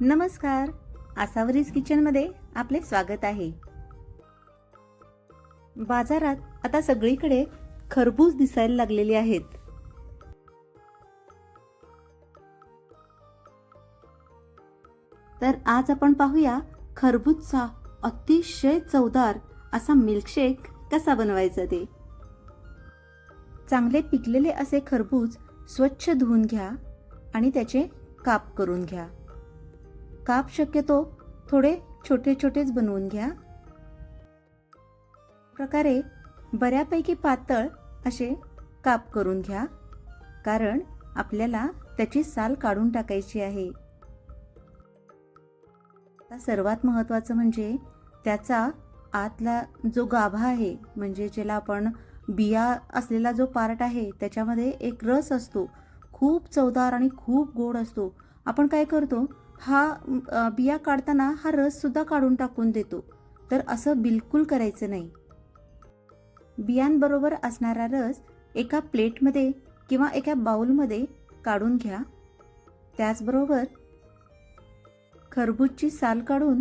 नमस्कार. आसावरीज किचनमध्ये आपले स्वागत आहे. बाजारात आता सगळीकडे खरबूज दिसायला लागलेले आहेत. तर आज आपण पाहूया खरबूजचा अतिशय चवदार असा मिल्कशेक कसा बनवायचा ते. चांगले पिकलेले असे खरबूज स्वच्छ धुवून घ्या आणि त्याचे काप करून घ्या. काप शक्यतो थोडे छोटे छोटेच बनवून घ्या. प्रकारे बऱ्यापैकी पातळ असे काप करून घ्या, कारण आपल्याला त्याची साल काढून टाकायची आहे. आता सर्वात महत्त्वाचं म्हणजे त्याचा आतला जो गाभा आहे, म्हणजे ज्याला आपण बिया असलेला जो पार्ट आहे, त्याच्यामध्ये एक रस असतो, खूप चवदार आणि खूप गोड असतो. आपण काय करतो, हा बिया काढताना हा रस सुद्धा काढून टाकून देतो. तर असं बिलकुल करायचं नाही. बियांबरोबर असणारा रस एका प्लेटमध्ये किंवा एका बाउलमध्ये काढून घ्या. त्याचबरोबर खरबूजची साल काढून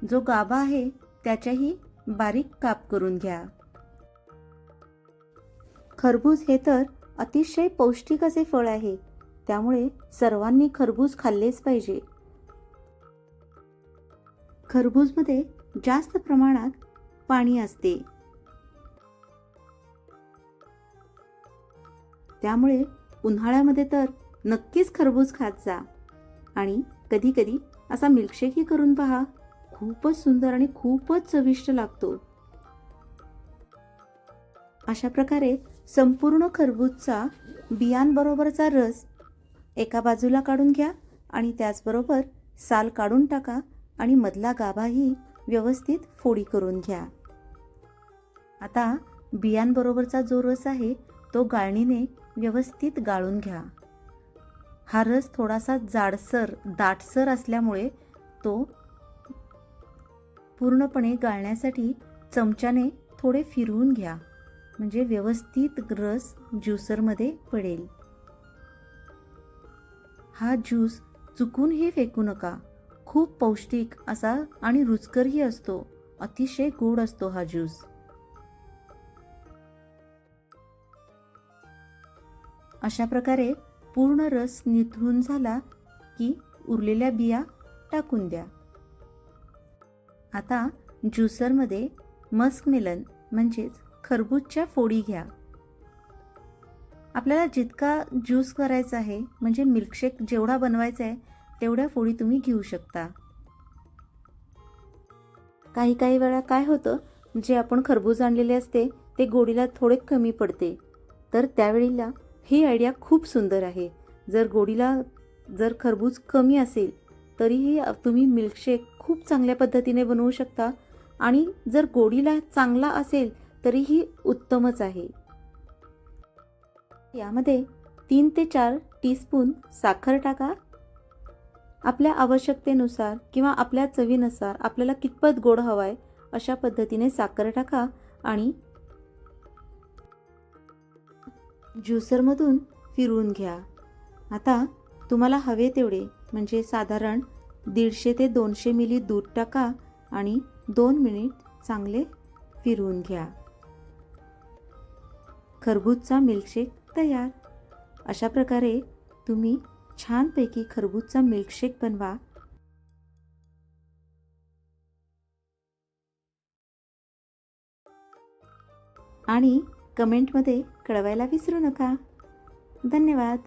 जो गाभा आहे त्याच्याही बारीक काप करून घ्या. खरबूज हे तर अतिशय पौष्टिक असे फळ आहे, त्यामुळे सर्वांनी खरबूज खाल्लेच पाहिजे. खरबूजमध्ये जास्त प्रमाणात पाणी असते, त्यामुळे उन्हाळ्यामध्ये तर नक्कीच खरबूज खात जा आणि कधी कधी असा मिल्कशेकही करून पहा. खूपच सुंदर आणि खूपच चविष्ट लागतो. अशा प्रकारे संपूर्ण खरबूजचा बियांबरोबरचा रस एका बाजूला काढून घ्या आणि त्याचबरोबर साल काढून टाका आणि मधला गाभाही व्यवस्थित फोडी करून घ्या. आता बियांबरोबरचा जो रस आहे तो गाळणीने व्यवस्थित गाळून घ्या. हा रस थोडासा जाडसर दाटसर असल्यामुळे तो पूर्णपणे गाळण्यासाठी चमच्याने थोडे फिरवून घ्या, म्हणजे व्यवस्थित रस ज्यूसरमध्ये पडेल. हा ज्यूस चुकूनही फेकू नका. खूप पौष्टिक असा आणि रुचकरही असतो. अतिशय गोड असतो हा ज्यूस. अशा प्रकारे पूर्ण रस निथळून झाला की उरलेल्या बिया टाकून द्या. आता ज्यूसरमध्ये मस्कमेलन म्हणजेच खरबूजच्या फोडी घ्या. आपल्याला जितका ज्यूस करायचा आहे, म्हणजे मिल्कशेक जेवढा बनवायचा आहे तेवढ्या फोडी तुम्ही घेऊ शकता. काही काही वेळा काय होतं, जे आपण खरबूज आणलेले असते ते गोडीला थोडे कमी पडते, तर त्यावेळेला ही आयडिया खूप सुंदर आहे. जर खरबूज कमी असेल तरीही तुम्ही मिल्कशेक खूप चांगल्या पद्धतीने बनवू शकता आणि जर गोडीला चांगला असेल तरीही उत्तमच आहे. यामध्ये 3 ते 4 टीस्पून साखर टाका. आपल्या आवश्यकतेनुसार किंवा आपल्या चवीनुसार आपल्याला कितपत गोड हवाय अशा पद्धतीने साखर टाका आणि ज्यूसरमधून फिरवून घ्या. आता तुम्हाला हवे तेवढे, म्हणजे साधारण 150 ते 200 मिली दूध टाका आणि 2 मिनिट चांगले फिरवून घ्या. खरबूजचा मिल्कशेक तयार. अशा प्रकारे तुम्ही छानपैकी खरबूजचा मिल्कशेक बनवा आणि कमेंटमध्ये कळवायला विसरू नका. धन्यवाद.